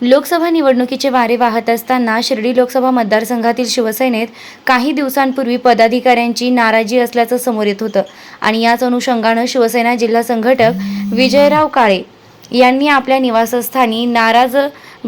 लोकसभा निवडणुकीचे वारे वाहत असताना शिर्डी लोकसभा मतदारसंघातील शिवसेनेत काही दिवसांपूर्वी पदाधिकाऱ्यांची नाराजी असल्याचं समोर येत होतं आणि याच अनुषंगानं शिवसेना जिल्हा संघटक विजयराव काळे यांनी आपल्या निवासस्थानी नाराज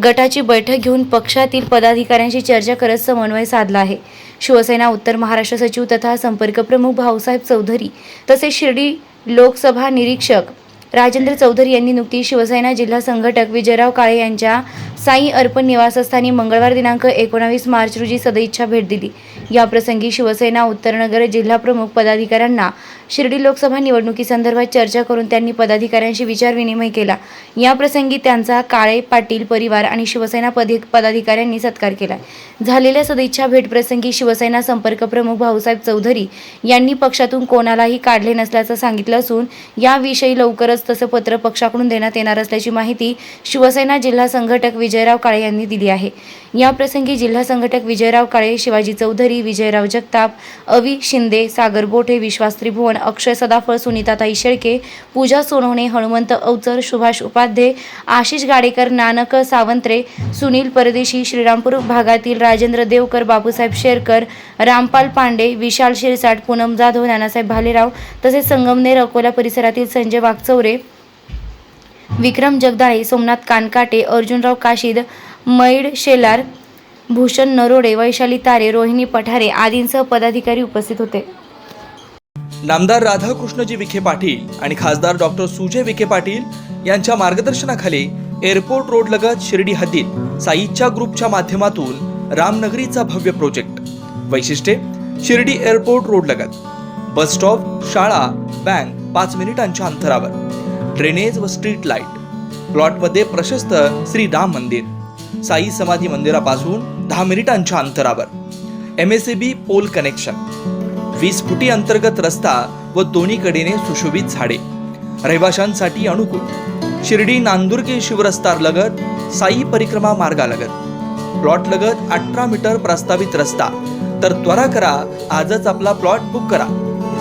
गटाची बैठक घेऊन पक्षातील पदाधिकाऱ्यांशी चर्चा करत समन्वय साधला आहे। शिवसेना उत्तर महाराष्ट्र सचिव तथा संपर्क प्रमुख भाऊसाहेब चौधरी तसेच शिर्डी लोकसभा निरीक्षक राजेंद्र चौधरी यांनी नुकतीच शिवसेना जिल्हा संघटक विजयराव काळे यांच्या साई अर्पण निवासस्थानी मंगळवार दिनांक 19 मार्च रोजी सदिच्छा भेट दिली। या प्रसंगी शिवसेना उत्तरनगर जिल्हा प्रमुख पदाधिकाऱ्यांना शिर्डी लोकसभा निवडणुकीसंदर्भात चर्चा करून त्यांनी पदाधिकाऱ्यांशी विचारविनिमय केला। या प्रसंगी त्यांचा काळे पाटील परिवार आणि शिवसेना पदाधिकाऱ्यांनी सत्कार केला। झालेल्या सदिच्छा भेट प्रसंगी शिवसेना संपर्क प्रमुख भाऊसाहेब चौधरी यांनी पक्षातून कोणालाही काढले नसल्याचं सांगितलं असून याविषयी लवकरच तसं पत्र पक्षाकडून देण्यात येणार असल्याची माहिती शिवसेना जिल्हा संघटक विजयराव काळे यांनी दिली आहे। या प्रसंगी जिल्हा संघटक विजयराव काळे, शिवाजी चौधरी, विजयराव जगताप, अवी शिंदे, सागर गोठे, विश्वास त्रिभुवन, अक्षय सदाफळ, सुनीताताई शेळके, पूजा सोनवणे, हनुमंत अवचर, सुभाष उपाध्ये, आशिष गाडेकर, नानक सावंत्रे, सुनील परदेशी, श्रीरामपूर भागातील राजेंद्र देवकर, बापूसाहेब शेरकर, रामपाल पांडे, विशाल शिरसाट, पूनम जाधव, नानासाहेब भालेराव तसेच संगमनेर अकोला परिसरातील संजय वागचौरे, विक्रम जगदाळे, सोमनाथ कानकाटे, अर्जुनराव काशीद, मैड शेलार, भूषण नरोडे, वैशाली तारे, रोहिणी पठारे आदींसह पदाधिकारी उपस्थित होते। नामदार राधाकृष्णजी विखे पाटील आणि खासदार डॉक्टर सुजय विखे पाटील यांच्या मार्गदर्शनाखाली एअरपोर्ट रोड लगत शिर्डी हद्दीत साईच्या ग्रुपच्या माध्यमातून रामनगरीचा भव्य प्रोजेक्ट। वैशिष्ट्ये: शिर्डी एअरपोर्ट रोड लगत बस स्टॉप, शाळा, बँक 5 मिनिटांच्या अंतरावर, ड्रेनेज व स्ट्रीट लाईट, प्लॉटमध्ये प्रशस्त श्री राम मंदिर, साई समाधी मंदिरापासून 10 मिनिटांच्या अंतरावर, MSAB पोल कनेक्शन, 20 फुटी अंतर्गत रस्ता व दोन्ही कडेने सुशोभित झाडे, रहिवाशांसाठी अनुकूल, शिर्डी नांदुर्गे शिवरस्ता लगत साई परिक्रमा मार्गालगत, प्लॉट लगत 18 मीटर प्रस्तावित रस्ता। तर त्वरा करा, आजच आपला प्लॉट बुक करा।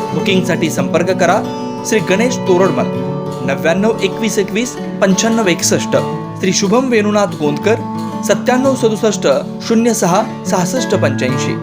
बुकिंगसाठी संपर्क करा श्री गणेश तोरडमल 99 21 21 95 61, श्री शुभम वेणुनाथ गोंदकर 97 67 06 66 85।